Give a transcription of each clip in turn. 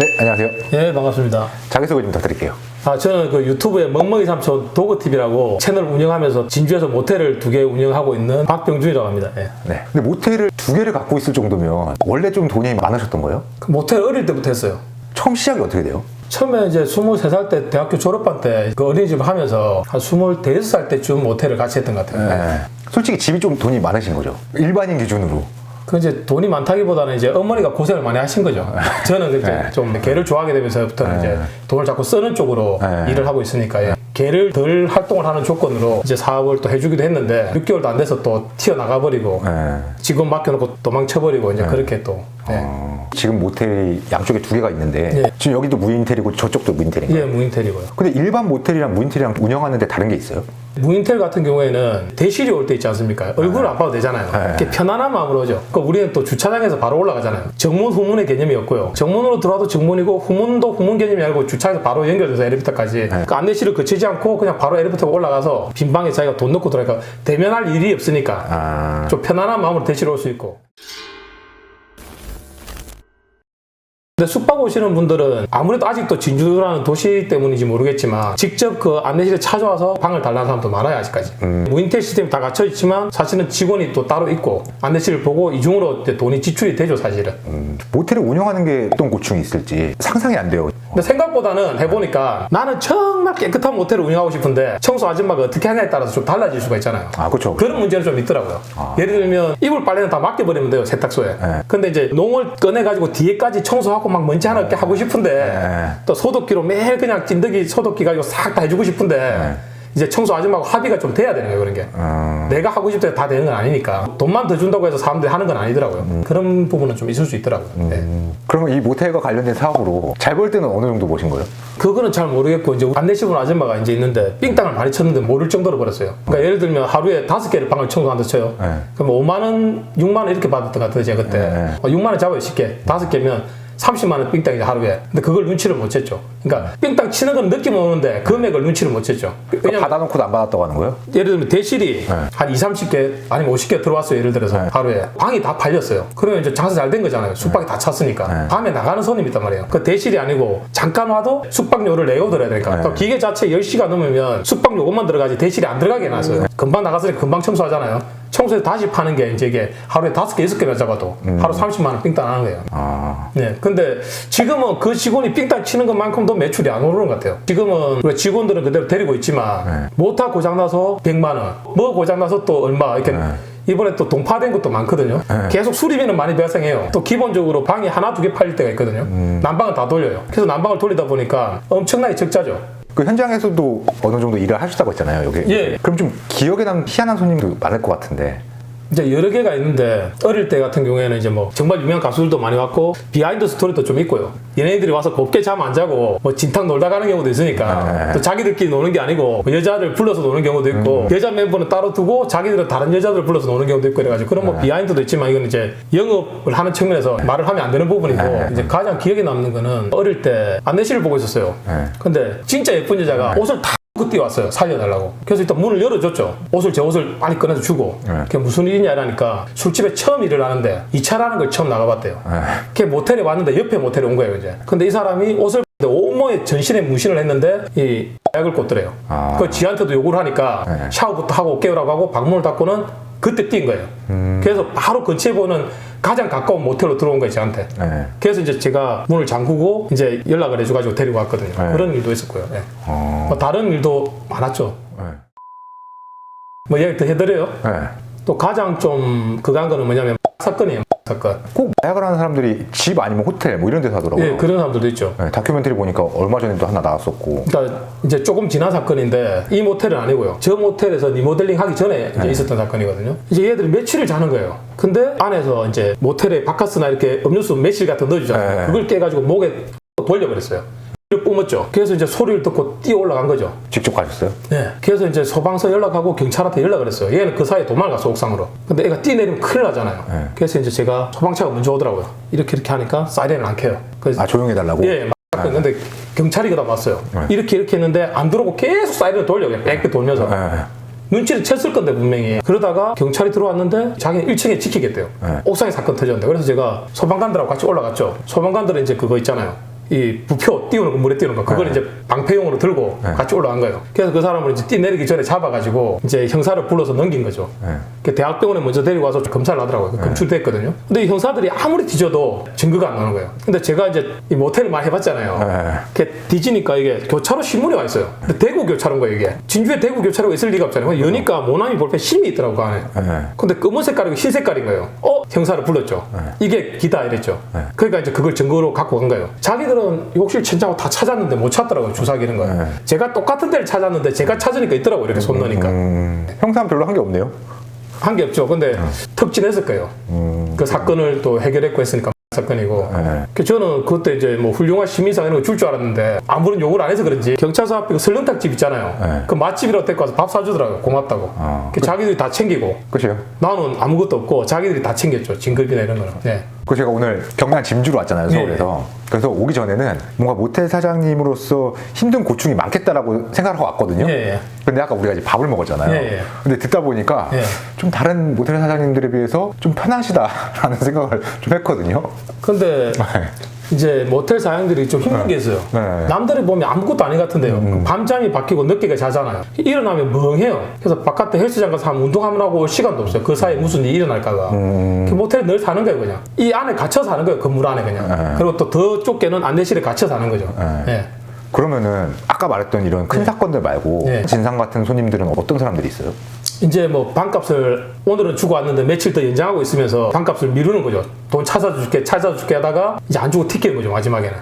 네, 안녕하세요. 예, 반갑습니다. 자기소개 좀 부탁드릴게요. 저는 그 유튜브에 멍멍이 삼촌 도그TV라고 채널 운영하면서 진주에서 모텔을 2개 운영하고 있는 박병준이라고 합니다. 예. 네. 근데 모텔을 2개를 갖고 있을 정도면 원래 좀 돈이 많으셨던 거예요? 그 모텔 어릴 때부터 했어요. 처음 시작이 어떻게 돼요? 처음에 이제 23살 때 대학교 졸업반 때 그 어린이집을 하면서 한 25살 때쯤 모텔을 같이 했던 것 같아요. 네. 솔직히 집이 좀 돈이 많으신 거죠? 일반인 기준으로. 그 이제 돈이 많다기보다는 이제 어머니가 고생을 많이 하신 거죠. 저는 이제 네. 좀 개를 좋아하게 되면서부터는 이제 돈을 자꾸 쓰는 쪽으로 일을 하고 있으니까 개를 덜 활동을 하는 조건으로 이제 사업을 또 해주기도 했는데 6개월도 안 돼서 또 튀어나가버리고 직원 맡겨놓고 도망쳐버리고 이제 그렇게 또 지금 모텔이 양쪽에 2개가 있는데 지금 여기도 무인텔이고 저쪽도 무인텔인가요? 예, 무인텔이고요. 근데 일반 모텔이랑 무인텔이랑 운영하는데 다른 게 있어요? 무인텔 같은 경우에는 대실이 올 때 있지 않습니까? 얼굴을 안 봐도 되잖아요. 이렇게 편안한 마음으로 오죠. 그러니까 우리는 또 주차장에서 바로 올라가잖아요. 정문, 후문의 개념이 없고요. 정문으로 들어와도 정문이고 후문도 후문 개념이 아니고 주차장에서 바로 연결돼서 엘리베이터까지 그 안내실을 거치지 않고 그냥 바로 엘리베이터가 올라가서 빈 방에 자기가 돈 넣고 들어가니까 대면할 일이 없으니까 좀 편안한 마음으로 대실에 올 수 있고. 근데 숙박 오시는 분들은 아무래도 아직도 진주라는 도시 때문인지 모르겠지만 직접 그 안내실에 찾아와서 방을 달라는 사람도 많아요, 아직까지. 무인텔 시스템이 다 갖춰 있지만 사실은 직원이 또 따로 있고 안내실을 보고 이중으로 돈이 지출이 되죠, 사실은. 모텔을 운영하는 게 어떤 고충이 있을지 상상이 안 돼요. 근데 생각보다는 해보니까 나는 정말 깨끗한 모텔을 운영하고 싶은데 청소 아줌마가 어떻게 하냐에 따라서 좀 달라질 수가 있잖아요. 그렇죠. 그런 문제는 좀 있더라고요. 예를 들면 이불 빨래는 다 맡겨버리면 돼요, 세탁소에. 근데 이제 농을 꺼내가지고 뒤에까지 청소하고 막 먼지 하나 없게 하고 싶은데 또 소독기로 매일 그냥 찐득이 소독기 가지고 싹 다 해주고 싶은데 이제 청소 아줌마하고 합의가 좀 돼야 되는 거예요, 그런 게. 내가 하고 싶을 때 다 되는 건 아니니까. 돈만 더 준다고 해서 사람들이 하는 건 아니더라고요. 그런 부분은 좀 있을 수 있더라고요. 그러면 이 모텔과 관련된 사업으로 잘 벌 때는 어느 정도 보신 거예요? 그거는 잘 모르겠고, 이제 안내시분 아줌마가 이제 있는데, 삥땅을 많이 쳤는데 모를 정도로 벌었어요. 그러니까 예를 들면 하루에 5개를 방을 청소한다 쳐요. 그럼 5만원, 6만원 이렇게 받았던 것 같아요, 제가 그때. 6만원 잡아요, 쉽게. 5개면 30만원 삥땅이죠, 하루에. 근데 그걸 눈치를 못 챘죠. 그러니까 삥땅 치는 건 느낌 오는데 금액을 눈치를 못 챘죠. 그러니까 받아놓고도 안 받았다고 하는 거예요? 예를 들면 대실이 한 20, 30개 아니면 50개 들어왔어요, 예를 들어서 하루에. 방이 다 팔렸어요. 그러면 이제 장사 잘 된 거잖아요. 숙박이 다 찼으니까. 밤에 나가는 손님이 있단 말이에요. 그 대실이 아니고 잠깐 와도 숙박료를 내고 들어야 되니까. 또 기계 자체 10시가 넘으면 숙박 요금만 들어가지 대실이 안 들어가게 해놨어요. 금방 나가서 금방 청소하잖아요. 청소해서 다시 파는 게 이제 이게 하루에 5개, 6개만 잡아도 하루 30만원 삥땅 하는 거예요. 네. 근데 지금은 그 직원이 삥땅 치는 것만큼도 매출이 안 오르는 것 같아요. 지금은 우리 직원들은 그대로 데리고 있지만 모터 고장나서 100만원, 뭐 고장나서 또 얼마 이렇게 이번에 또 동파된 것도 많거든요. 계속 수리비는 많이 발생해요. 또 기본적으로 방이 하나, 2개 팔릴 때가 있거든요. 난방은 다 돌려요. 그래서 난방을 돌리다 보니까 엄청나게 적자죠. 그 현장에서도 어느 정도 일을 하셨다고 했잖아요, 여기. 예. 그럼 좀 기억에 남는 희한한 손님도 많을 것 같은데. 이제 여러 개가 있는데 어릴 때 같은 경우에는 이제 뭐 정말 유명한 가수들도 많이 왔고 비하인드 스토리도 좀 있고요. 연예인들이 와서 곱게 잠 안 자고 뭐 진탕 놀다 가는 경우도 있으니까 또 자기들끼리 노는 게 아니고 뭐 여자들 불러서 노는 경우도 있고 여자 멤버는 따로 두고 자기들은 다른 여자들 불러서 노는 경우도 있고 그래가지고 그런 뭐 비하인드도 있지만 이건 이제 영업을 하는 측면에서 말을 하면 안 되는 부분이고 이제 가장 기억에 남는 거는 어릴 때 안내실을 보고 있었어요. 근데 진짜 예쁜 여자가 옷을 다 뛰어왔어요, 살려달라고. 그래서 일단 문을 열어줬죠. 제 옷을 많이 꺼내서 주고 그게 무슨 일이냐 이러니까 술집에 처음 일을 하는데 2차라는 걸 처음 나가봤대요. 걔 모텔에 왔는데 옆에 모텔에 온 거예요, 이제. 근데 이 사람이 옷을 온몸에 전신에 문신을 했는데 이 약을 꽂더래요. 그 지한테도 요구를 하니까 샤워부터 하고 깨우라고 하고 방문을 닫고는 그때 뛴 거예요. 그래서 바로 근처에 보는 가장 가까운 모텔로 들어온 거예요, 저한테. 그래서 이제 제가 문을 잠그고 이제 연락을 해줘가지고 데리고 왔거든요. 그런 일도 있었고요. 뭐 다른 일도 많았죠. 뭐 얘기 더 해드려요? 또 가장 좀 그간 거는 뭐냐면 사건이에요. 사건. 꼭 마약을 하는 사람들이 집 아니면 호텔 뭐 이런 데서 하더라고요. 예, 그런 사람들도 있죠. 다큐멘터리 보니까 얼마 전에도 하나 나왔었고. 그러니까 이제 조금 지난 사건인데 이 모텔은 아니고요. 저 모텔에서 리모델링 하기 전에 이제 있었던 사건이거든요. 이제 얘들이 며칠을 자는 거예요. 근데 안에서 이제 모텔에 바카스나 이렇게 음료수 매실 같은 거 넣어주잖아요. 그걸 깨가지고 목에 돌려버렸어요. 뿜었죠. 그래서 이제 소리를 듣고 뛰어 올라간 거죠. 직접 가셨어요? 네. 그래서 이제 소방서 연락하고 경찰한테 연락을 했어요. 얘는 그 사이에 도망갔어, 옥상으로. 근데 애가 뛰내리면 큰일 나잖아요. 그래서 이제 제가 소방차가 먼저 오더라고요. 이렇게 하니까 사이렌을 안 켜요. 그래서 조용해달라고? 예, 근데 경찰이 그다 왔어요. 이렇게 했는데 안 들어오고 계속 사이렌을 돌려, 그냥 빽빽 돌면서. 눈치를 챘을 건데 분명히. 그러다가 경찰이 들어왔는데 자기는 1층에 지키겠대요. 옥상에 사건 터졌는데. 그래서 제가 소방관들하고 같이 올라갔죠. 소방관들은 이제 그거 있잖아요. 이 부표 띄우는 거, 물에 띄우는 거, 그걸 이제 방패용으로 들고 같이 올라간 거예요. 그래서 그 사람을 이제 뛰내리기 전에 잡아가지고 이제 형사를 불러서 넘긴 거죠. 그 대학병원에 먼저 데리고 와서 검사를 하더라고요. 검출됐거든요. 근데 이 형사들이 아무리 뒤져도 증거가 안 나오는 거예요. 근데 제가 이제 이 모텔을 많이 해봤잖아요. 이렇게 뒤지니까 이게 교차로 신문이 와 있어요. 근데 대구 교차로인 거예요, 이게. 진주에 대구 교차로가 있을 리가 없잖아요. 여니까 모나미 볼펜 심이 있더라고, 그 안에. 근데 검은 색깔이고 흰 색깔인 거예요. 형사를 불렀죠. 이게 기다 이랬죠. 그러니까 이제 그걸 증거로 갖고 간 거예요. 자기들은 욕실 천장고 다 찾았는데 못 찾더라고요. 주사기는 거예요. 제가 똑같은 데를 찾았는데 제가 찾으니까 있더라고요. 이렇게 손 넣으니까. 형사는 별로 한 게 없네요. 한 게 없죠. 근데 특진했을 거예요. 그 사건을 또 해결했고 했으니까 사건이고. 저는 그때 이제 뭐 훌륭한 시민상 이런 거 줄 줄 알았는데 아무런 요구를 안 해서 그런지 경찰서 앞에 그 설렁탕집 있잖아요. 그 맛집이라고 데리고 와서 밥 사주더라고요. 고맙다고. 자기들이 다 챙기고. 그렇죠. 나는 아무것도 없고 자기들이 다 챙겼죠. 진급이나 이런 거는. 네. 그 제가 오늘 경남 짐주로 왔잖아요, 서울에서. 그래서 오기 전에는 뭔가 모텔 사장님으로서 힘든 고충이 많겠다라고 생각하고 왔거든요. 근데 아까 우리가 이제 밥을 먹었잖아요. 근데 듣다 보니까 좀 다른 모텔 사장님들에 비해서 좀 편하시다라는 생각을 좀 했거든요. 근데 이제 모텔 사장들이 좀 힘든 게 있어요. 남들이 보면 아무것도 아닌 것 같은데요. 밤잠이 바뀌고 늦게가 자잖아요. 일어나면 멍해요. 그래서 바깥에 헬스장 가서 한번 운동하면 하고 올 시간도 없어요. 그 사이에 무슨 일이 일어날까봐. 그 모텔에 늘 사는 거예요, 그냥. 이 안에 갇혀 사는 거예요, 건물 안에 그냥. 그리고 또 더 좁게는 안내실에 갇혀 사는 거죠. 그러면은 아까 말했던 이런 큰 사건들 말고 진상 같은 손님들은 어떤 사람들이 있어요? 이제 뭐 방값을 오늘은 주고 왔는데 며칠 더 연장하고 있으면서 방값을 미루는 거죠. 돈 찾아줄게 하다가 이제 안 주고 튀기는 거죠, 마지막에는.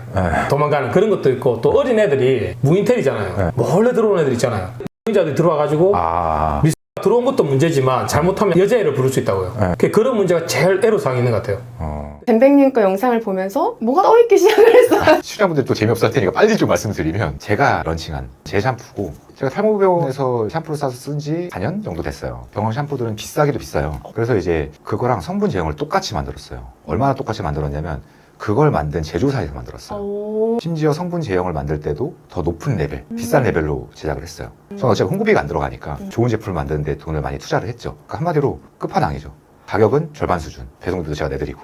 도망가는 그런 것도 있고, 또 어린 애들이 무인텔이잖아요. 몰래 들어오는 애들 있잖아요. 여자들이 들어와가지고 들어온 것도 문제지만 잘못하면 여자애를 부를 수 있다고요. 그런 문제가 제일 애로사항이 있는 것 같아요. 뱀뱅님 거 영상을 보면서 뭐가 떠있기 시작을 했어요. 시청자분들 또 재미없을 테니까 빨리 좀 말씀드리면 제가 런칭한 제 샴푸고 제가 탈모병원에서 샴푸를 사서 쓴 지 4년 정도 됐어요. 병원 샴푸들은 비싸기도 비싸요. 그래서 이제 그거랑 성분 제형을 똑같이 만들었어요. 얼마나 똑같이 만들었냐면 그걸 만든 제조사에서 만들었어요. 심지어 성분 제형을 만들 때도 더 높은 레벨, 비싼 레벨로 제작을 했어요. 저는 어차피 홍보비가 안 들어가니까 좋은 제품을 만드는데 돈을 많이 투자를 했죠. 그러니까 한마디로 끝판왕이죠. 가격은 절반 수준, 배송비도 제가 내드리고.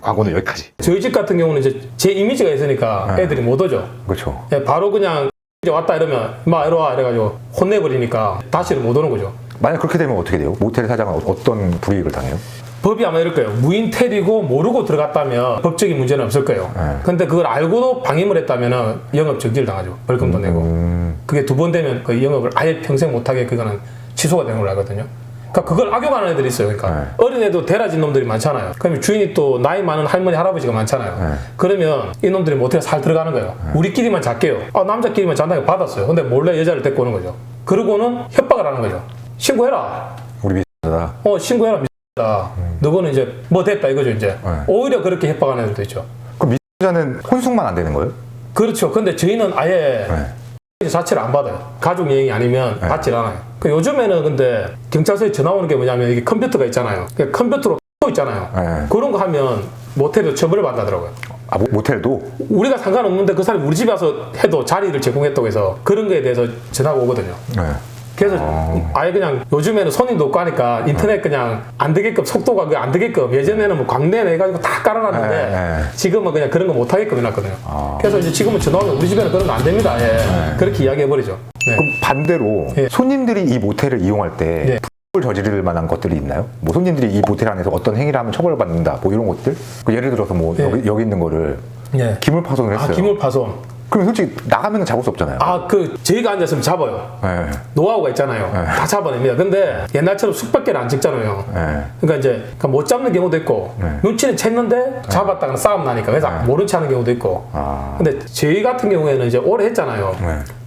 광고는 여기까지. 저희 집 같은 경우는 이제 제 이미지가 있으니까 애들이 못 오죠. 그렇죠. 바로 그냥 이제 왔다 이러면 마 이리 와 이래가지고 혼내버리니까 다시는 못 오는 거죠. 만약 그렇게 되면 어떻게 돼요? 모텔 사장은 어떤 불이익을 당해요? 법이 아마 이럴 거예요. 무인텔이고 모르고 들어갔다면 법적인 문제는 없을 거예요. 근데 그걸 알고도 방임을 했다면 영업 정지를 당하죠. 벌금도 내고. 그게 2번 되면 그 영업을 아예 평생 못하게 그거는 취소가 되는 걸로 알거든요. 그러니까 그걸 악용하는 애들이 있어요. 그러니까 어린애도 데라진 놈들이 많잖아요. 그러면 주인이 또 나이 많은 할머니 할아버지가 많잖아요. 그러면 이 놈들이 모텔에 살 들어가는 거예요. 우리끼리만 잘게요. 남자끼리만 잔다고 받았어요. 근데 몰래 여자를 데리고 오는 거죠. 그러고는 협박을 하는 거죠. 신고해라. 우리 미스다. 신고해라. 미스다. 너거는 이제 뭐 됐다 이거죠 이제. 오히려 그렇게 협박하는 애들도 있죠. 그럼 미스자는 혼숙만 안 되는 거예요? 그렇죠. 근데 저희는 아예 자체를 안 받아요. 가족 여행이 아니면 받질 않아요. 요즘에는 근데 경찰서에 전화 오는 게 뭐냐면 이게 컴퓨터가 있잖아요. 컴퓨터로 있잖아요. 그런 거 하면 모텔에도 처벌을 받는다더라고요. 모텔도? 우리가 상관없는데 그 사람이 우리 집에 와서 해도 자리를 제공했다고 해서 그런 거에 대해서 전화가 오거든요. 그래서 아예 그냥 요즘에는 손님도 없고 하니까 인터넷 그냥 안 되게끔 속도가 안 되게끔 예전에는 뭐 광내 내가지고 다 깔아놨는데 지금은 그냥 그런 거 못 하게끔 해놨거든요. 그래서 이제 지금은 전화 오면 우리 집에는 그런 거 안 됩니다. 그렇게 이야기해버리죠. 그럼 반대로 손님들이 이 모텔을 이용할 때 불법을 저지를 만한 것들이 있나요? 뭐 손님들이 이 모텔 안에서 어떤 행위를 하면 처벌을 받는다 뭐 이런 것들? 예를 들어서 뭐 여기 있는 거를 기물 파손을 했어요. 기물 파손. 그럼 솔직히 나가면 잡을 수 없잖아요. 저희가 앉았으면 잡아요. 노하우가 있잖아요. 다 잡아냅니다. 근데 옛날처럼 숙박계를 안 찍잖아요. 그러니까 이제 못 잡는 경우도 있고 눈치는 챘는데 잡았다가 싸움 나니까 그래서 모른 체 하는 경우도 있고. 근데 저희 같은 경우에는 이제 오래 했잖아요.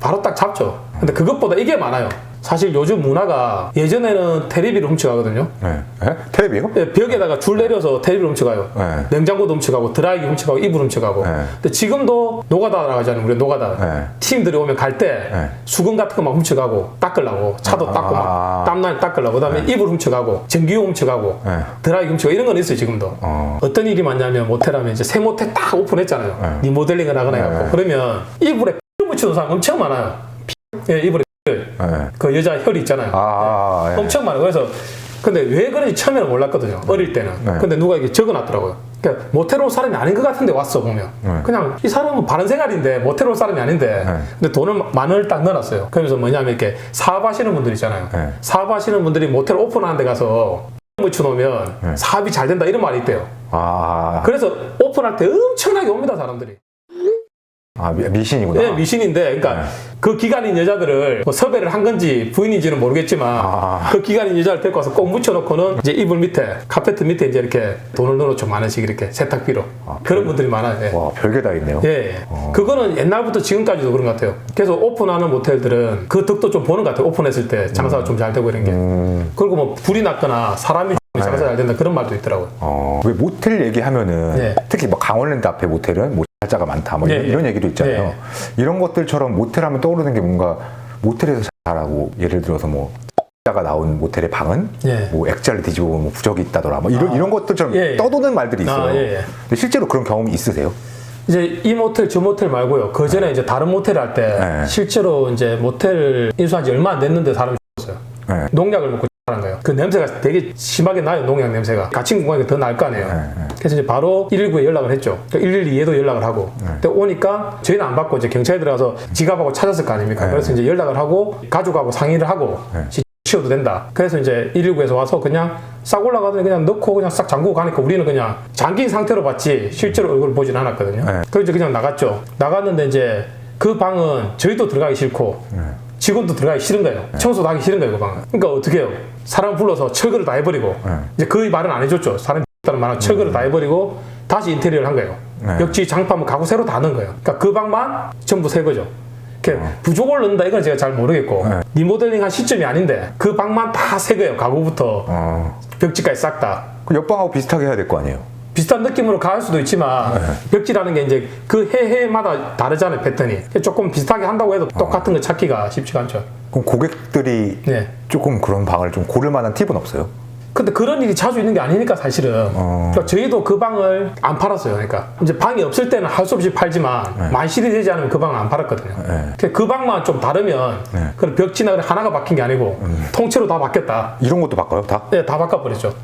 바로 딱 잡죠. 근데 그것보다 이게 많아요. 사실 요즘 문화가 예전에는 테레비를 훔쳐가거든요. 테레비요? 벽에다가 줄 내려서 테레비를 훔쳐가요. 냉장고도 훔쳐가고 드라이기 훔쳐가고 이불 훔쳐가고. 근데 지금도 노가다라고 하잖아요. 우리 노가다. 팀들이 오면 갈 때 수건 같은 거 막 훔쳐가고 닦으려고 차도 닦고 막 땀나게 닦으려고 그다음에 이불 훔쳐가고 전기용 훔쳐가고 드라이기 훔쳐가고 이런 건 있어요. 지금도. 어떤 일이 많냐면 모텔하면 이제 새 모텔 딱 오픈했잖아요. 리모델링을 하거나 해갖고 그러면 이불에 피 묻히는 사람 엄청 많아요. 이불에 그 여자 혈이 있잖아요. 엄청 많아요. 그래서 근데 왜 그런지 처음에는 몰랐거든요. 어릴 때는. 근데 누가 이게 적어놨더라고요. 그러니까 모텔 올 사람이 아닌 것 같은데 왔어 보면 그냥 이 사람은 바른 생활인데 모텔 올 사람이 아닌데 근데 돈을 10,000원을 딱 넣어놨어요. 그러면서 뭐냐면 이렇게 사업하시는 분들 있잖아요. 사업하시는 분들이 모텔 오픈하는 데 가서 묻혀놓으면 사업이 잘 된다 이런 말이 있대요. 그래서 오픈할 때 엄청나게 옵니다 사람들이. 미신이구나. 네, 미신인데, 그러니까 그 기간인 여자들을 뭐 섭외를 한 건지 부인인지는 모르겠지만 그 기간인 여자를 데리고 와서 꼭 묻혀놓고는 이제 이불 밑에, 카페트 밑에 이제 이렇게 돈을 넣어놓죠. 10,000원씩 이렇게 세탁비로. 그런 분들이 많아요. 예. 와, 별게 다 있네요. 예. 그거는 옛날부터 지금까지도 그런 것 같아요. 그래서 오픈하는 모텔들은 그 덕도 좀 보는 것 같아요. 오픈했을 때 장사가 좀 잘 되고 이런 게. 그리고 뭐 불이 났거나 사람이 장사 잘 된다 그런 말도 있더라고요. 왜 모텔 얘기하면은 특히 뭐 강원랜드 앞에 모텔은 살자가 많다 뭐 이런 얘기도 있잖아요. 이런 것들처럼 모텔 하면 떠오르는 게 뭔가 모텔에서 잘하고 예를 들어서 뭐 가 나온 모텔의 방은 뭐 액자를 뒤집어 보면 뭐 부적이 있다더라 뭐 이런 것들처럼 떠도는 말들이 있어요. 근데 실제로 그런 경험이 있으세요? 이제 이 모텔 저 모텔 말고요. 그 전에 이제 다른 모텔 할 때 실제로 이제 모텔 인수한 지 얼마 안 됐는데 사람이 죽었어요. 농약을 먹고 하는 거예요. 그 냄새가 되게 심하게 나요. 농약 냄새가. 갇힌 공간이 더 날 거 아니에요. 그래서 이제 바로 119에 연락을 했죠. 112에도 연락을 하고. 근데 오니까 저희는 안 받고 이제 경찰에 들어가서 지갑하고 찾았을 거 아닙니까? 그래서 이제 연락을 하고 가족하고 상의를 하고 치워도 된다. 그래서 이제 119에서 와서 그냥 싹 올라가더니 그냥 넣고 그냥 싹 잠그고 가니까 우리는 그냥 잠긴 상태로 봤지 실제로 얼굴을 보진 않았거든요. 그래서 이제 그냥 나갔죠. 나갔는데 이제 그 방은 저희도 들어가기 싫고 직원도 들어가기 싫은 거예요. 청소도 하기 싫은 거예요, 그 방은. 그러니까 어떻게 해요? 사람 불러서 철거를 다 해버리고 이제 그 말은 안 해줬죠. 사람이 있다는 말은 철거를 다 해버리고 다시 인테리어를 한 거예요. 역지 장판 가구 새로 다 넣은 거예요. 그러니까 그 방만 전부 새 거죠. 부족을 넣는다 이건 제가 잘 모르겠고 리모델링 한 시점이 아닌데 그 방만 다 새 거예요. 가구부터 벽지까지 싹 다. 그 옆방하고 비슷하게 해야 될 거 아니에요? 비슷한 느낌으로 갈 수도 있지만 벽지라는 게 이제 그 해마다 다르잖아요. 패턴이. 조금 비슷하게 한다고 해도 똑같은 거 찾기가 쉽지가 않죠. 그럼 고객들이 조금 그런 방을 좀 고를 만한 팁은 없어요? 근데 그런 일이 자주 있는 게 아니니까 사실은 그러니까 저희도 그 방을 안 팔았어요. 그러니까 이제 방이 없을 때는 할 수 없이 팔지만 만실이 되지 않으면 그 방을 안 팔았거든요. 그 방만 좀 다르면 그런 벽지나 하나가 바뀐 게 아니고 통째로 다 바뀌었다. 이런 것도 바꿔요? 다? 네, 다 바꿔버렸죠.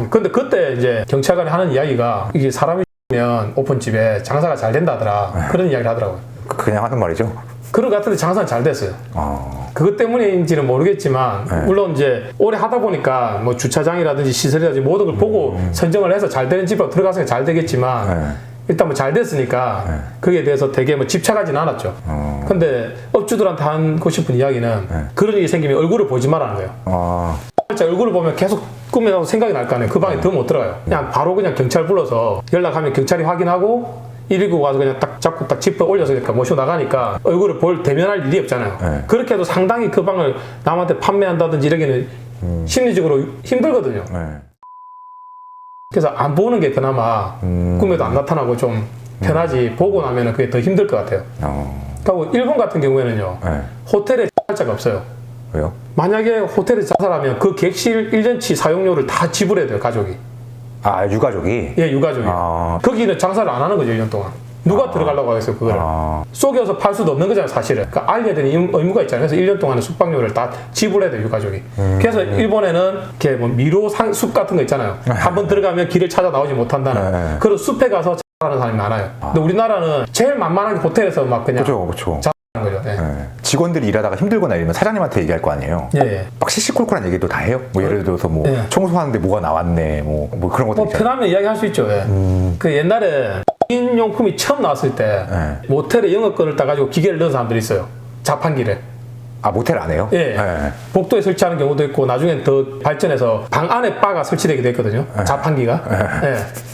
근데 그때 이제 경찰관이 하는 이야기가 이게 사람이 면 오픈집에 장사가 잘 된다더라. 그런 이야기를 하더라고요. 그냥 하는 말이죠? 그런 것 같은데 장사는 잘 됐어요. 그것 때문인지는 모르겠지만 물론 이제 오래 하다 보니까 뭐 주차장이라든지 시설이라든지 모든 걸 보고 선정을 해서 잘 되는 집으로 들어가서 잘 되겠지만 일단 뭐 잘 됐으니까 거기에 대해서 되게 뭐 집착하지는 않았죠. 근데 업주들한테 하고 싶은 이야기는 그런 일이 생기면 얼굴을 보지 말라는 거예요. 얼굴을 보면 계속 꿈에서 생각이 날 거 아니에요. 그 방에 더 못 들어가요. 그냥 바로 그냥 경찰 불러서 연락하면 경찰이 확인하고 119 가서 그냥 딱 잡고 딱 짚어 올려서 그러니까 모시고 나가니까 얼굴을 대면할 일이 없잖아요. 그렇게 해도 상당히 그 방을 남한테 판매한다든지 이러기는 심리적으로 힘들거든요. 그래서 안 보는 게 그나마 꿈에도 안 나타나고 좀 편하지 보고 나면 그게 더 힘들 것 같아요. 그리고 일본 같은 경우에는요. 호텔에 자가 없어요. 왜요? 만약에 호텔에 자살하면 그 객실 1년치 사용료를 다 지불해야 돼요. 가족이. 유가족이? 예, 유가족이. 거기는 장사를 안 하는 거죠, 1년 동안. 누가 들어가려고 하겠어요, 그거를. 속여서 팔 수도 없는 거잖아요, 사실은. 그러니까 알려야 되는 의무가 있잖아요. 그래서 1년 동안의 숙박료를 다 지불해야 돼요, 유가족이. 그래서 일본에는 이렇게 뭐 미로 숲 같은 거 있잖아요. 한번 들어가면 길을 찾아 나오지 못한다는. 그런 숲에 가서 자살하는 사람이 많아요. 근데 우리나라는 제일 만만한 게 호텔에서 막 그냥. 그렇죠. 거죠. 직원들이 일하다가 힘들거나 이러면 사장님한테 얘기할 거 아니에요. 막 시시콜콜한 얘기도 다 해요. 뭐 예를 들어서 뭐 청소하는데 뭐가 나왔네, 뭐 그런 것도 있잖아요. 편하면 이야기할 수 있죠. 그 옛날에 인용품이 처음 나왔을 때 모텔에 영업권을 따가지고 기계를 넣은 사람들이 있어요. 자판기를. 모텔 안 해요? 복도에 설치하는 경우도 있고 나중엔 더 발전해서 방 안에 바가 설치되기도 했거든요. 자판기가.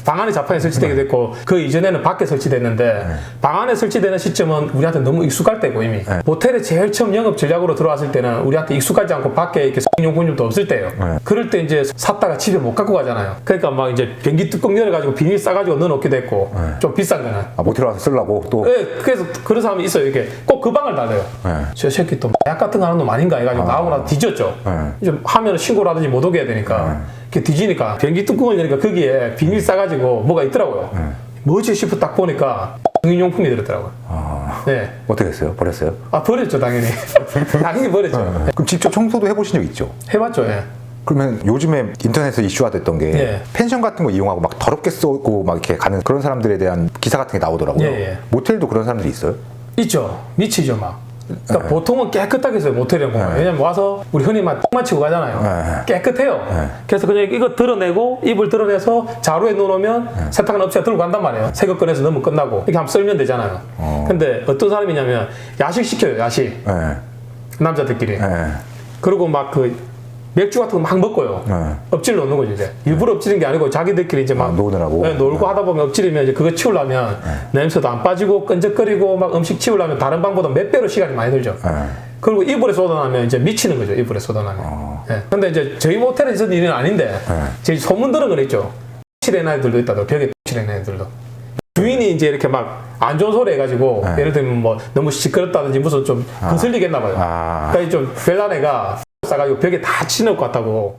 방 안에 자판기 설치되기도 했고 그 이전에는 밖에 설치됐는데 방 안에 설치되는 시점은 우리한테 너무 익숙할 때고 이미 모텔에 제일 처음 영업 전략으로 들어왔을 때는 우리한테 익숙하지 않고 밖에 이렇게 성인용품도 없을 때예요. 그럴 때 이제 샀다가 집에 못 갖고 가잖아요. 그러니까 막 이제 변기 뚜껑 열어가지고 비닐 싸가지고 넣어놓기도 했고 좀 비싼 거는. 모텔 와서 쓰려고 또? 그래서 그런 사람이 있어요. 이렇게 꼭 그 방을 달래요. 저 새끼 또 약 같은 거 하는 놈 아닌가 해가지고 나오고 나서 뒤졌죠. 좀 하면 신고를 하든지 못 오게 해야 되니까. 뒤지니까 변기 뚜껑을 여니까 거기에 비닐 싸가지고 뭐가 있더라고요. 뭐지 싶어 딱 보니까 성인용품이 들었더라고요. 어떻게 했어요? 버렸어요? 버렸죠, 당연히. 당연히 버렸죠. 그럼 직접 청소도 해보신 적 있죠? 해봤죠, 그러면 요즘에 인터넷에서 이슈가 됐던 게 예. 펜션 같은 거 이용하고 막 더럽게 쏘고 막 이렇게 가는 그런 사람들에 대한 기사 같은 게 나오더라고요. 예. 모텔도 그런 사람들이 있어요? 있죠. 미치죠, 막. 그러니까 보통은 깨끗하게 써요, 모텔이랑 보면. 왜냐면 와서 우리 흔히 막 똥만 치고 가잖아요. 깨끗해요. 그래서 그냥 이거 드러내고 이불 드러내서 자루에 넣어놓으면 세탁은 업체가 들고 간단 말이에요. 새거 꺼내서 넣으면 끝나고 이렇게 한번 썰면 되잖아요. 근데 어떤 사람이냐면 야식 시켜요, 야식. 남자들끼리. 그리고 막 그 맥주 같은 거 막 먹고요. 엎질 놓는 거죠, 이제. 일부러 엎지는 게 아니고 자기들끼리 이제 막 노느라고. 네, 놀고 하다 보면 엎지르면 이제 그거 치우려면 냄새도 안 빠지고 끈적거리고 막 음식 치우려면 다른 방보다 몇 배로 시간이 많이 들죠. 그리고 이불에 쏟아나면 이제 미치는 거죠, 이불에 쏟아나면. 예. 근데 이제 저희 모텔에 있었던 일은 아닌데, 저희 소문 들은 건 있죠. 칠해는 애들도 있다, 벽에 칠해는 애들도. 주인이 이제 이렇게 막 안 좋은 소리 해가지고, 예를 들면 뭐 너무 시끄럽다든지 무슨 좀 거슬리겠나 봐요. 그러니까 좀 별난 애가 싸가지고 벽에 다 치는 것 같다고.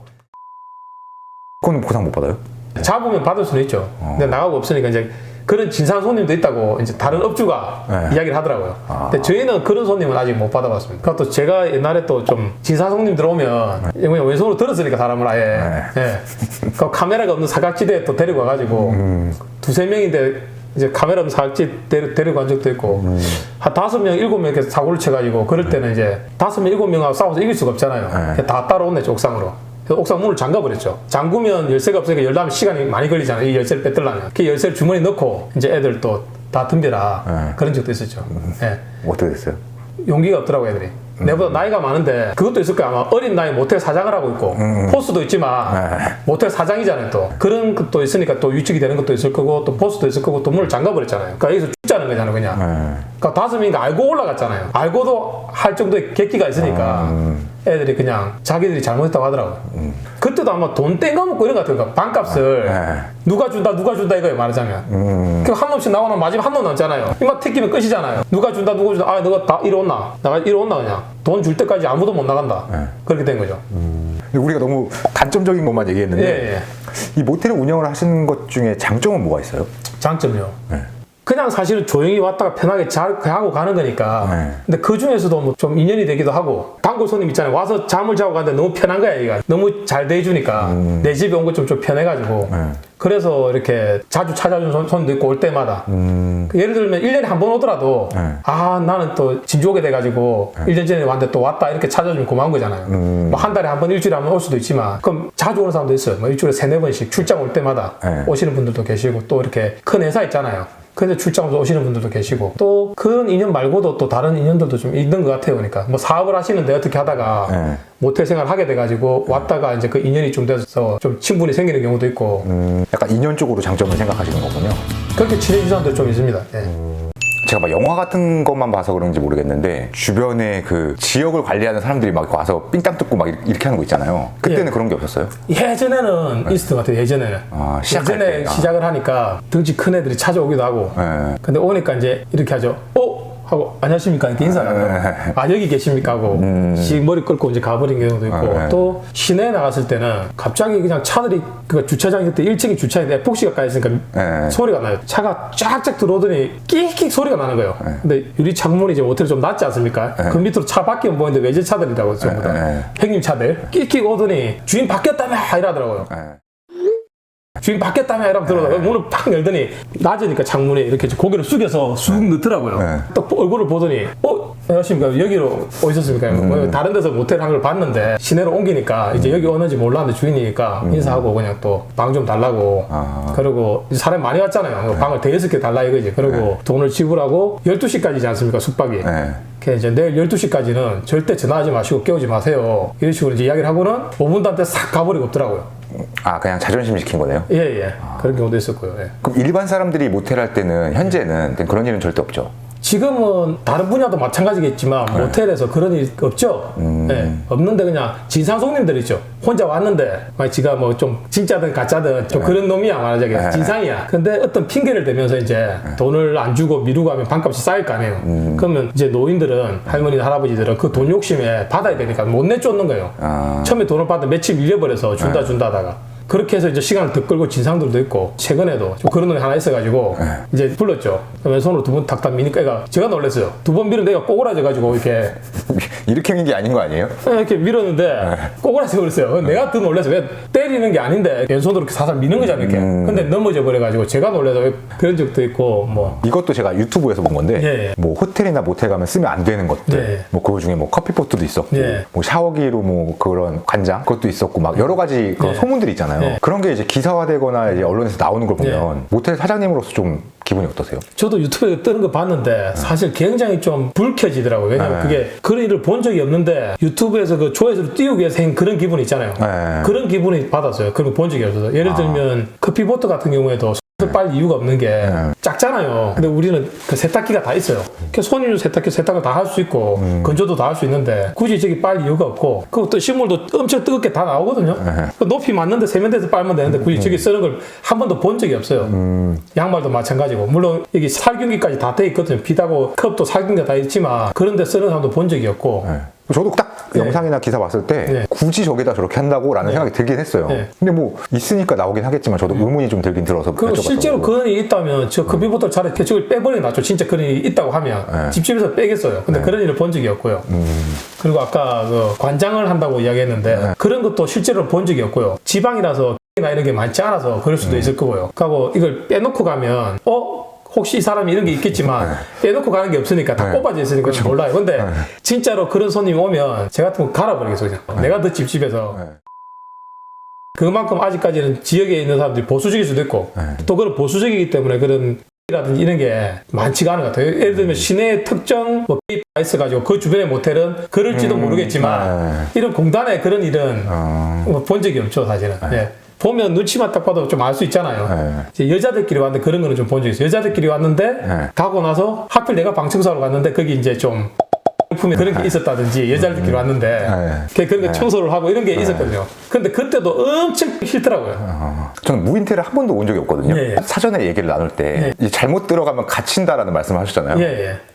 그건 보상 못 받아요? 잡으면 받을 수는 있죠. 근데 나가고 없으니까 이제 그런 진상 손님도 있다고 이제 다른 업주가 이야기를 하더라고요. 근데 저희는 그런 손님은 아직 못 받아봤습니다. 그것도 제가 옛날에 또 좀 진상 손님 들어오면 그냥 왼손으로 들었으니까 사람을 아예. 예. 그 카메라가 없는 사각지대에 또 데리고 와가지고 두세 명인데 이제 카메라 없는 사각지 데리고 간 적도 있고 한 5명, 7명 이렇게 사고를 쳐가지고 그럴 때는 이제 5명, 7명하고 싸워서 이길 수가 없잖아요. 다 따라오네, 옥상으로. 그래서 옥상 문을 잠가버렸죠. 잠그면 열쇠가 없으니까 열려면 시간이 많이 걸리잖아요. 이 열쇠를 뺏들려면. 그 열쇠를 주머니에 넣고 이제 애들 또 다 덤벼라. 그런 적도 있었죠. 예. 어떻게 됐어요? 용기가 없더라고, 애들이. 내보다 나이가 많은데 그것도 있을 거야. 아마 어린 나이 모텔 사장을 하고 있고 포스도 있지만 모텔 사장이잖아요. 또 그런 것도 있으니까 또 유축이 되는 것도 있을 거고 또 포스도 있을 거고 또 문을 잠가버렸잖아요. 그러니까 여기서 죽자는 거잖아요, 그냥. 그러니까 5명인가 알고 올라갔잖아요. 알고도 할 정도의 객기가 있으니까 애들이 그냥 자기들이 잘못했다고 하더라고요. 그때도 아마 돈 땡겨먹고 이런 것 같아요. 반값을 누가 준다 이거예요, 말하자면. 그 한 놈씩 나오면 마지막 한 놈 남잖아요. 이만 택기면 끝이잖아요. 누가 준다 아 너가 다 이리 온나 나가 이리 온나 그냥 돈 줄 때까지 아무도 못 나간다. 그렇게 된 거죠. 우리가 너무 단점적인 것만 얘기했는데 이 모텔을 운영을 하시는 것 중에 장점은 뭐가 있어요? 장점이요. 그냥 사실은 조용히 왔다가 편하게 잘 하고 가는 거니까. 근데 그 중에서도 뭐 좀 인연이 되기도 하고. 단골 손님 있잖아요. 와서 잠을 자고 가는데 너무 편한 거야, 얘가. 너무 잘 대해주니까. 내 집에 온 거 좀 편해가지고. 그래서 이렇게 자주 찾아주는 손님도 있고 올 때마다. 예를 들면 1년에 한 번 오더라도 아 나는 또 진주 오게 돼가지고 1년 전에 왔는데 또 왔다 이렇게 찾아주면 고마운 거잖아요. 뭐 한 달에 한 번, 일주일에 한 번 올 수도 있지만 그럼 자주 오는 사람도 있어요. 뭐 일주일에 3-4번씩 출장 올 때마다 오시는 분들도 계시고 또 이렇게 큰 회사 있잖아요. 근데 출장 오시는 분들도 계시고 또 그런 인연 말고도 또 다른 인연들도 좀 있는 것 같아요. 그러니까 뭐 사업을 하시는데 어떻게 하다가 모텔 생활 하게 돼가지고 왔다가 이제 그 인연이 좀 돼서 좀 친분이 생기는 경우도 있고 약간 인연 쪽으로 장점을 생각하시는 거군요. 그렇게 친해진 사람들 좀 있습니다. 제가 막 영화 같은 것만 봐서 그런지 모르겠는데 주변에 그 지역을 관리하는 사람들이 막 와서 삥땅 뜯고 막 이렇게 하는 거 있잖아요. 그때는 그런 게 없었어요? 예전에는 있었던 것 같아요. 예전에는. 시작할 예전에 때. 시작을 하니까 덩치 큰 애들이 찾아오기도 하고. 근데 오니까 이제 이렇게 하죠. 하고 안녕하십니까 이렇게 인사를 하고 아 여기 계십니까 하고 씩 머리 끌고 이제 가버린 경우도 있고 또 시내에 나갔을 때는 갑자기 그냥 차들이 그 주차장이 그때 1층이 주차장인데 폭시가 까였으니까 소리가 나요. 차가 쫙쫙 들어오더니 끽끽 소리가 나는 거예요. 근데 유리 창문이 이제 모텔이 좀 낮지 않습니까? 그 밑으로 차 바뀌면 보이는데 외제차들이라고 전부 다 형님 차들 끽끽 오더니 주인 바뀌었다며 이러더라고요. 주인 바뀌었다며 이러면 들어오다가 문을 팍 열더니 낮으니까 창문에 이렇게 고개를 숙여서 쑥 넣더라고요. 딱 얼굴을 보더니 안녕하십니까 여기로 오셨습니까? 다른 데서 모텔 한 걸 봤는데 시내로 옮기니까 이제 여기 오는지 몰랐는데 주인이니까 인사하고 그냥 또 방 좀 달라고 그리고 사람 많이 왔잖아요. 방을 대여섯 개 달라 이거지. 그리고 돈을 지불하고 12시까지지 않습니까 숙박이. 이제 내일 12시까지는 절대 전화하지 마시고 깨우지 마세요. 이런 식으로 이제 이야기를 하고는 5분도 안 돼 싹 가버리고 없더라고요. 그냥 자존심 지킨 거네요? 예. 그런 경우도 있었고요. 그럼 일반 사람들이 모텔 할 때는 현재는 그런 일은 절대 없죠? 지금은 다른 분야도 마찬가지겠지만 모텔에서 그런 일이 없죠. 없는데 그냥 진상 손님들 있죠. 혼자 왔는데 지가 뭐 좀 진짜든 가짜든 좀 그런 놈이야 말하자면 진상이야. 근데 어떤 핑계를 대면서 이제 돈을 안 주고 미루고 하면 반값이 쌓일 거 아니에요. 그러면 이제 노인들은 할머니 할아버지들은 그 돈 욕심에 받아야 되니까 못 내쫓는 거예요. 처음에 돈을 받아 며칠 밀려버려서 준다 하다가 그렇게 해서 이제 시간을 더 끌고 진상들도 있고 최근에도 좀 그런 놈이 하나 있어가지고 이제 불렀죠. 왼손으로 두 번 탁탁 미니까 애가 제가 놀랐어요. 두 번 밀은 내가 꼬그라져가지고 이렇게 일으키는 게 아닌 거 아니에요? 이렇게 밀었는데 꼬그라져 버렸어요. 내가 더 놀라서 왜 때리는 게 아닌데 왼손으로 이렇게 살살 미는 거잖아요. 이렇게. 근데 넘어져 버려가지고 제가 놀라서 왜 그런 적도 있고 뭐 이것도 제가 유튜브에서 본 건데 예. 뭐 호텔이나 모텔 가면 쓰면 안 되는 것들 예. 뭐 그거 중에 뭐 커피포트도 있었고 예. 뭐 샤워기로 뭐 그런 관장 그것도 있었고 막 여러 가지 그런 예. 소문들이 있잖아요. 예. 그런 게 이제 기사화되거나 이제 언론에서 나오는 걸 보면 모텔 사장님으로서 좀 기분이 어떠세요? 저도 유튜브에 뜨는 거 봤는데 사실 굉장히 좀 불켜지더라고요. 왜냐면 그게 그런 일을 본 적이 없는데 유튜브에서 그 조회수를 띄우기 위해서 한 그런 기분이 있잖아요. 그런 기분이 받았어요. 그런 거 본 적이 없어서. 예를 들면 커피보트 같은 경우에도 빨 이유가 없는 게 작잖아요. 근데 우리는 그 세탁기가 다 있어요. 손님도 세탁을 다 할 수 있고 건조도 다 할 수 있는데 굳이 저기 빨 이유가 없고 그것도 식물도 엄청 뜨겁게 다 나오거든요. 그 높이 맞는데 세면대에서 빨면 되는데 굳이 저기 쓰는 걸 한 번도 본 적이 없어요. 양말도 마찬가지고 물론 여기 살균기까지 다 돼 있거든요. 비다고 컵도 살균기가 다 있지만 그런데 쓰는 사람도 본 적이 없고 저도 딱 영상이나 기사 봤을 때 굳이 저기다 저렇게 한다고 라는 생각이 들긴 했어요. 근데 뭐 있으니까 나오긴 하겠지만 저도 의문이 좀 들긴 들어서 그 실제로 그런 일이 있다면 저 커피보트를 차라리 개척을 빼버리는 게 낫죠. 진짜 그런 일이 있다고 하면 집집에서 빼겠어요. 근데 그런 일을 본 적이 없고요. 그리고 아까 그 관장을 한다고 이야기했는데 그런 것도 실제로 본 적이 없고요. 지방이라서 나 이런 게 많지 않아서 그럴 수도 있을 거고요. 그리고 이걸 빼놓고 가면 혹시 이 사람이 이런 게 있겠지만 빼놓고 가는 게 없으니까 다 꼽아져 있으니까 몰라요. 근데 진짜로 그런 손님이 오면 제 같은 거 갈아버리겠어 그냥. 내가 더 찝찝해서. 그만큼 아직까지는 지역에 있는 사람들이 보수적일 수도 있고 또 그런 보수적이기 때문에 그런 라든지 이런 게 많지가 않은 것 같아요. 예를 들면 시내의 특정 뭐 가 있어가지고 그 주변의 모텔은 그럴지도 모르겠지만 이런 공단의 그런 일은 뭐 본 적이 없죠 사실은. 보면 눈치만 딱 봐도 좀 알 수 있잖아요. 이제 여자들끼리 왔는데 그런 거는 좀 본 적이 있어요. 여자들끼리 왔는데 가고 나서 하필 내가 방청소하러 갔는데 거기 이제 좀 품에 그런 게 있었다든지 여자들끼리 왔는데 그런 게 청소를 하고 이런 게 있었거든요. 근데 그때도 엄청 싫더라고요. 저는 무인텔을 한 번도 온 적이 없거든요. 사전에 얘기를 나눌 때 이제 잘못 들어가면 갇힌다라는 말씀을 하셨잖아요.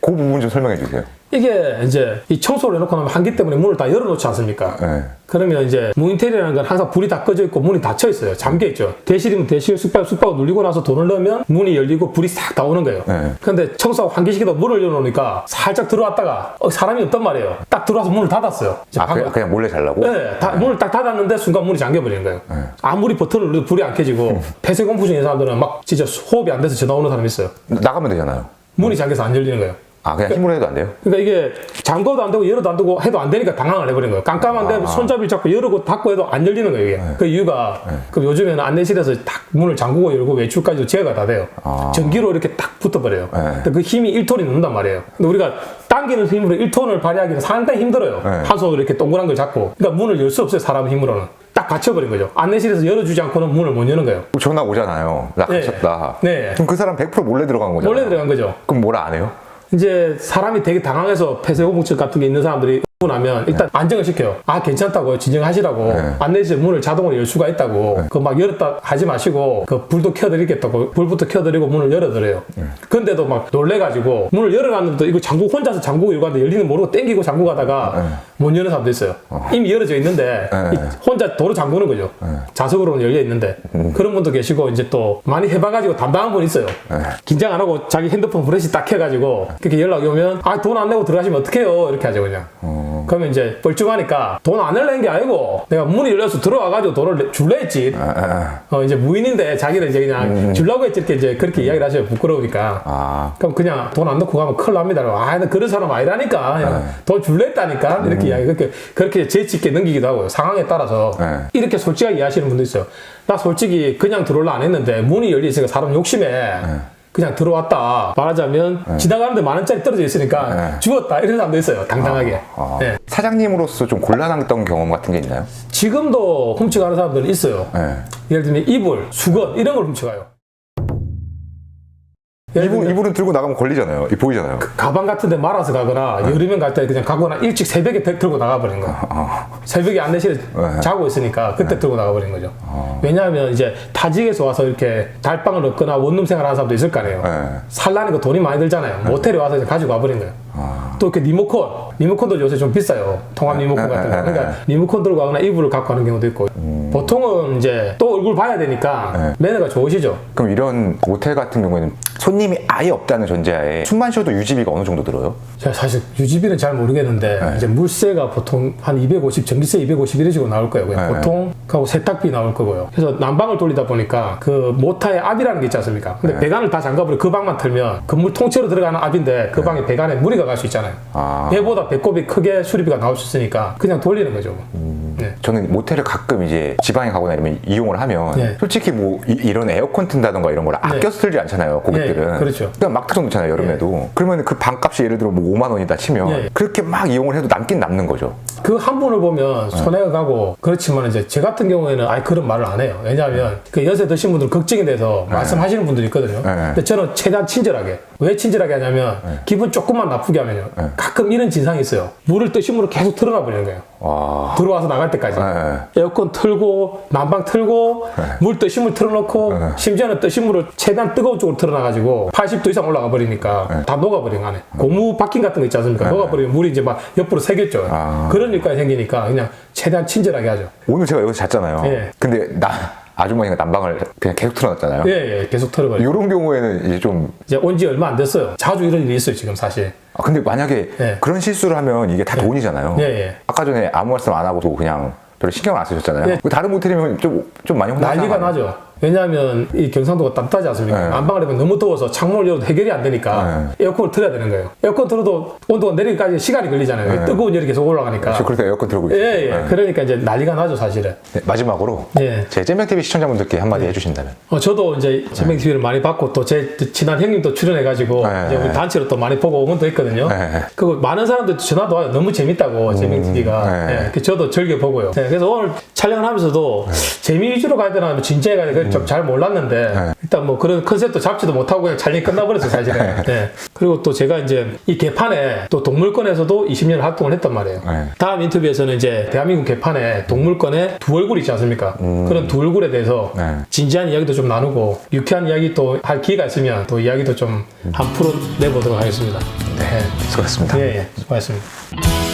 그 부분 좀 설명해 주세요. 이게 이제 이 청소를 해놓고 나면 한기 때문에 문을 다 열어놓지 않습니까? 그러면 이제 무인텔이라는 건 항상 불이 다 꺼져 있고 문이 닫혀 있어요. 잠겨 있죠. 대실이면 대실, 숙박을 누르고 나서 돈을 넣으면 문이 열리고 불이 싹 다 오는 거예요. 그런데 청소하고 환기시키다 문을 열어놓으니까 살짝 들어왔다가 사람이 없단 말이에요. 딱 들어와서 문을 닫았어요. 그냥 몰래 잘라고? 네, 문을 딱 닫았는데 순간 문이 잠겨버리는 거예요. 아무리 버튼을 눌러도 불이 안 켜지고 폐쇄공포증 있는 사람들은 막 진짜 호흡이 안 돼서 전화 오는 사람이 있어요. 나가면 되잖아요. 문이 잠겨서 안 열리는 거예요. 그냥 힘으로 해도 안 돼요? 그러니까 이게 잠궈도 안 되고 열어도 안 되고 해도 안 되니까 당황을 해버린 거예요. 깜깜한데 손잡이를 잡고 열고 닫고 해도 안 열리는 거예요, 이게. 그 이유가 그럼 요즘에는 안내실에서 딱 문을 잠그고 열고 외출까지도 제어가 다 돼요. 전기로 이렇게 딱 붙어버려요. 근데 그 힘이 1톤이 넘는단 말이에요. 근데 우리가 당기는 힘으로 1톤을 발휘하기는 상당히 힘들어요. 한 손으로 이렇게 동그란 걸 잡고. 그러니까 문을 열 수 없어요, 사람 힘으로는. 딱 갇혀버린 거죠. 안내실에서 열어주지 않고는 문을 못 여는 거예요. 전화 오잖아요. 나 갇혔다. 그럼 그 사람 100% 몰래 들어간 거잖아요. 몰래 들어간 거죠. 그럼 뭐라 안 해요? 이제 사람이 되게 당황해서 폐쇄공포증 같은 게 있는 사람들이 나면 일단 안정을 시켜요. 괜찮다고 진정하시라고 안내실 문을 자동으로 열 수가 있다고 그거 막 열었다 하지 마시고 그 불도 켜드리겠다고 불부터 켜드리고 문을 열어드려요. 근데도 막 놀래가지고 문을 열어놨는데도 이거 혼자서 잠그고 열고 하는데 열리는 모르고 땡기고 잠그고 가다가 못 여는 사람도 있어요. 이미 열어져 있는데 혼자 도로 잠그는 거죠. 자석으로는 열려 있는데 그런 분도 계시고 이제 또 많이 해봐가지고 담당한 분 있어요. 긴장 안 하고 자기 핸드폰 브레시 딱 켜가지고 그렇게 연락이 오면 돈 안 내고 들어가시면 어떡해요 이렇게 하죠 그냥. 그러면 이제 뻘쭘하니까 돈 안 내려는 게 아니고 내가 문이 열려서 들어와가지고 돈을 줄래 했지. 이제 무인인데 자기는 이제 그냥 주려고 했지 이렇게 이제 그렇게 이야기를 하셔요. 부끄러우니까. 그럼 그냥 돈 안 넣고 가면 큰일 납니다. 나 그런 사람 아니라니까. 그냥 돈 줄래 했다니까. 이렇게 이야기 그렇게 재치 있게 넘기기도 하고요. 상황에 따라서 이렇게 솔직하게 이해하시는 분도 있어요. 나 솔직히 그냥 들어올라 안 했는데 문이 열려있으니까 사람 욕심에 그냥 들어왔다. 말하자면 지나가는데 10,000원짜리 떨어져 있으니까 죽었다. 이런 사람도 있어요. 당당하게. 사장님으로서 좀 곤란했던 경험 같은 게 있나요? 지금도 훔쳐가는 사람들은 있어요. 예를 들면 이불, 수건 이런 걸 훔쳐가요. 이불은 들고 나가면 걸리잖아요. 보이잖아요. 가방 같은 데 말아서 가거나 여름엔 갈 때 그냥 가거나 일찍 새벽에 들고 나가버리는 거예요. 새벽에 안내실에 자고 있으니까 그때 들고 나가버리는 거죠. 왜냐하면 이제 타직에서 와서 이렇게 달방을 얻거나 원룸 생활하는 사람도 있을 거 아니에요. 살라니까 돈이 많이 들잖아요. 모텔에 와서 이제 가지고 와버린 거예요. 또 이렇게 리모컨도 요새 좀 비싸요. 통합 리모컨 같은 거. 그러니까 리모컨 들고 가거나 이불을 갖고 가는 경우도 있고. 보통은 이제 또 얼굴 봐야 되니까 매너가 좋으시죠. 그럼 이런 모텔 같은 경우에는 손님이 아예 없다는 전제하에 숨만 쉬어도 유지비가 어느 정도 들어요? 제가 사실 유지비는 잘 모르겠는데 이제 물세가 보통 한 250, 전기세 250 이런 식으로 나올 거예요. 그냥 보통 하고 세탁비 나올 거고요. 그래서 난방을 돌리다 보니까 그 모타의 압이라는 게 있지 않습니까? 근데 배관을 다 잠가버리고 그 방만 틀면 건물 통째로 들어가는 압인데 그 방에 배관에 무리가 갈 수 있잖아요. 배보다 배꼽이 크게 수리비가 나올 수 있으니까 그냥 돌리는 거죠. 네. 저는 모텔을 가끔 이제 지방에 가거나 이러면 이용을 하면 솔직히 뭐 이런 에어컨 튼다던가 이런 걸 아껴서 틀지 않잖아요, 고객들은. 그렇죠. 그냥 막 틀어놓잖아요, 여름에도. 그러면 그 방값이 예를 들어 뭐 5만 원이다 치면 그렇게 막 이용을 해도 남긴 남는 거죠. 그 한 분을 보면 손해가 가고 그렇지만 이제 제 같은 경우에는 아예 그런 말을 안 해요. 왜냐하면 그 연세 드신 분들은 걱정이 돼서 말씀하시는 분들이 있거든요. 근데 저는 최대한 친절하게. 왜 친절하게 하냐면 기분 조금만 나쁘게 하면요. 가끔 이런 진상이 있어요. 물을 뜨심으로 계속 틀어놔 버리는 거예요. 들어와서 나갈 때까지. 에어컨 틀고 난방 틀고 물 뜨심을 틀어놓고 심지어는 뜨심물을 최대한 뜨거운 쪽으로 틀어놔가지고 80도 이상 올라가 버리니까 다 녹아버리는 안에. 고무 바킹 같은 거 있지 않습니까? 녹아버리면 물이 이제 막 옆으로 새겼죠. 그런 일까지 생기니까 그냥 최대한 친절하게 하죠. 오늘 제가 여기서 잤잖아요. 근데 아주머니가 난방을 그냥 계속 틀어놨잖아요. 계속 틀어버려요. 이런 경우에는 이제 좀 이제 온 지 얼마 안 됐어요. 자주 이런 일이 있어요, 지금 사실. 근데 만약에 그런 실수를 하면 이게 다 돈이잖아요. 아까 전에 아무 말씀 안 하고도 그냥 별로 신경을 안 쓰셨잖아요. 다른 모텔이면 좀 많이 혼나서 난리가 나죠. 왜냐하면 이 경상도가 따뜻하지 않습니까? 난방을 하면 너무 더워서 창문을 열어도 해결이 안 되니까 에어컨을 틀어야 되는 거예요. 에어컨 틀어도 온도가 내리기까지 시간이 걸리잖아요. 뜨거운 열이 계속 올라가니까. 그래서 에어컨 틀고 있어요. 그러니까 이제 난리가 나죠, 사실은. 마지막으로 제 잼명TV 시청자분들께 한마디 해주신다면. 저도 이제 잼명TV를 많이 봤고 또 제 친한 형님도 출연해가지고 이제 우리 단체로 또 많이 보고 응원도 했거든요. 그리고 많은 사람들 전화도 와요. 너무 재밌다고 잼명TV가. 저도 즐겨보고요. 그래서 오늘 촬영을 하면서도 재미 위주로 가야 되나 진지하게 가야 되나 좀 잘 몰랐는데 일단 뭐 그런 컨셉도 잡지도 못하고 그냥 촬영이 끝나버렸어요, 사실은. 그리고 또 제가 이제 이 개판에 또 동물권에서도 20년 활동을 했단 말이에요. 다음 인터뷰에서는 이제 대한민국 개판에 동물권에 두 얼굴이 있지 않습니까? 그런 두 얼굴에 대해서 진지한 이야기도 좀 나누고 유쾌한 이야기 또 할 기회가 있으면 또 이야기도 좀 한 프로 내보도록 하겠습니다. 수고하셨습니다. 수고하셨습니다.